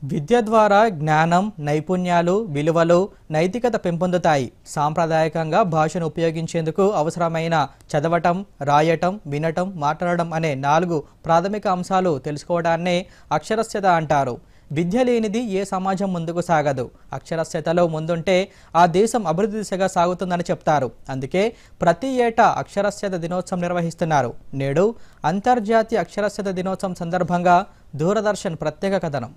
విద్య ద్వారా జ్ఞానం, నైపుణ్యాలు, విలువలు, నైతికత పెంపొందుతాయి. సాంప్రదాయకంగా భాషను ఉపయోగించేందుకు అవసరమైన చదవటం, రాయటం, వినటం, మాట్లాడడం అనే 4 ప్రాథమిక అంశాలు తెలుసుకోవడాన్నే అక్షరాస్యత అంటారు. విద్య లేనిది ఏ సమాజం ముందుకు సాగదు. అక్షరాస్యతలో ముందుంటే ఆ దేశం అభివృద్ధి దిశగా సాగుతుందని చెప్తారు. అందుకే ప్రతి ఏటా అక్షరాస్యత దినోత్సవం నిర్వహిస్తున్నారు. నేడు అంతర్జాతీయ అక్షరాస్యత దినోత్సవం సందర్భంగా దూరదర్శన్ ప్రత్యేక కథనం.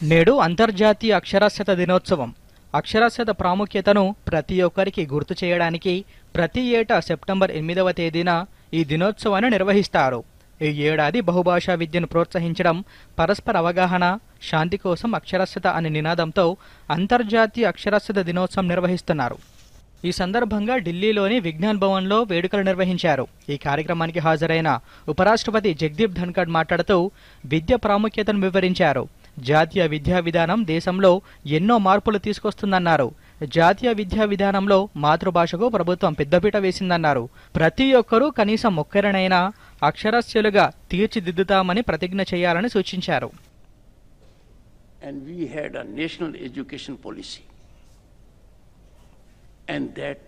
నేడు అంతర్జాతీయ అక్షరాస్యత దినోత్సవం. అక్షరాస్యత ప్రాముఖ్యతను ప్రతి ఒక్కరికి గుర్తు చేయడానికి ప్రతి ఏటా సెప్టెంబర్ 8వ తేదీన ఈ దినోత్సవాన్ని నిర్వహిస్తారు. ఈ ఏడాది బహుభాషా విద్యను ప్రోత్సహించడం, పరస్పర అవగాహన, శాంతి కోసం అక్షరాస్యత అనే నినాదంతో అంతర్జాతీయ అక్షరాస్యత దినోత్సవం నిర్వహిస్తున్నారు. ఈ సందర్భంగా ఢిల్లీలోని విజ్ఞాన్ భవన్లో వేడుకలు నిర్వహించారు. ఈ కార్యక్రమానికి హాజరైన ఉపరాష్ట్రపతి జగదీప్ ధన్కడ్ మాట్లాడుతూ విద్య ప్రాముఖ్యతను వివరించారు. జాతీయ విద్యా విధానం దేశంలో ఎన్నో మార్పులు తీసుకొస్తుందన్నారు. జాతీయ విద్యా విధానంలో మాతృభాషకు ప్రభుత్వం పెద్దపీట వేసిందన్నారు. ప్రతి ఒక్కరూ కనీసం ఒక్కరినైనా అక్షరాస్యులుగా తీర్చిదిద్దుతామని ప్రతిజ్ఞ చేయాలని సూచించారు. And we had a national education policy, and that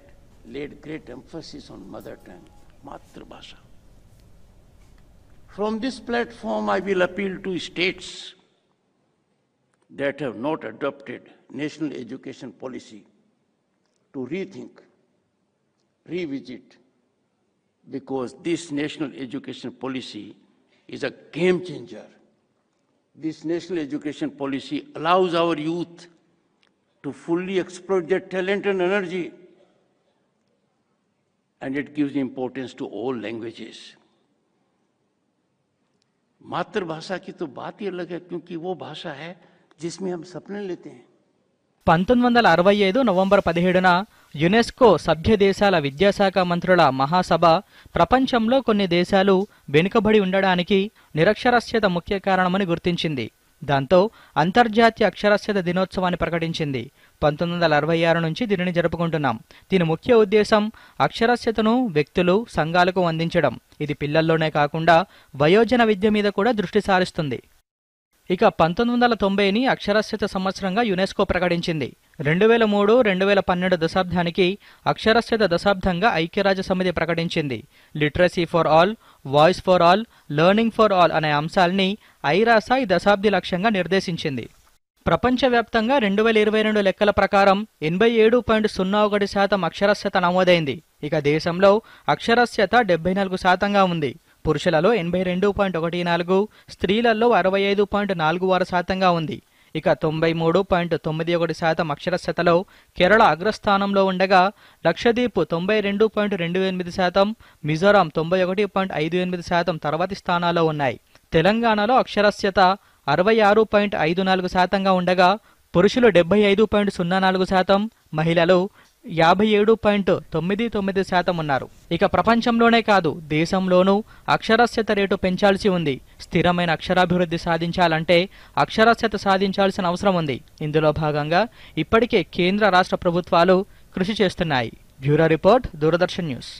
laid great emphasis on mother tongue, Matrabhasha. From this platform, I will appeal to states that have not adopted national education policy to rethink, revisit, because this national education policy is a game changer. This national education policy allows our youth to fully exploit their talent and energy, and it gives importance to all languages. मातृभाषा की तो बात ही अलग है, क्योंकि वो भाषा है जिसमें हम सपने लेते हैं. 1965 నవంబర్ 17న యునెస్కో సభ్య దేశాల విద్యాశాఖ మంత్రుల మహాసభ ప్రపంచంలో కొన్ని దేశాలు వెనుకబడి ఉండడానికి నిరక్షరాస్యత ముఖ్య కారణమని గుర్తించింది. దాంతో అంతర్జాతీయ అక్షరాస్యత దినోత్సవాన్ని ప్రకటించింది. 1966 నుంచి దీనిని జరుపుకుంటున్నాం. దీని ముఖ్య ఉద్దేశం అక్షరాస్యతను వ్యక్తులు, సంఘాలకు అందించడం. ఇది పిల్లల్లోనే కాకుండా వయోజన విద్య మీద కూడా దృష్టి సారిస్తుంది. ఇక 1990ని అక్షరాస్యత సంవత్సరంగా యునెస్కో ప్రకటించింది. 2003-2012 దశాబ్దానికి అక్షరాస్యత దశాబ్దంగా ఐక్యరాజ్య సమితి ప్రకటించింది. Literacy for all, voice for all, learning for all అనే అంశాల్ని ఐరాస ఈ దశాబ్ది లక్ష్యంగా నిర్దేశించింది. ప్రపంచవ్యాప్తంగా 2022 లెక్కల ప్రకారం 87.01% అక్షరాస్యత నమోదైంది. ఇక దేశంలో అక్షరాస్యత 74%గా ఉంది. పురుషులలో 82.14%, స్త్రీలలో 65.46%గా ఉంది. ఇక 93.91% అక్షరాస్యతలో కేరళ అగ్రస్థానంలో ఉండగా లక్షద్వీప్ 92.28%, మిజోరాం 91.58% తర్వాతి స్థానాల్లో ఉన్నాయి. తెలంగాణలో అక్షరాస్యత 66.54%గా ఉండగా పురుషులు 75.04%, మహిళలు 57.99% ఉన్నారు. ఇక ప్రపంచంలోనే కాదు దేశంలోనూ అక్షరాస్యత రేటు పెంచాల్సి ఉంది. స్థిరమైన అక్షరాభివృద్ధి సాధించాలంటే అక్షరాస్యత సాధించాల్సిన అవసరం ఉంది. ఇందులో భాగంగా ఇప్పటికే కేంద్ర రాష్ట్ర ప్రభుత్వాలు కృషి చేస్తున్నాయి. Bureau report, Doordarshan news.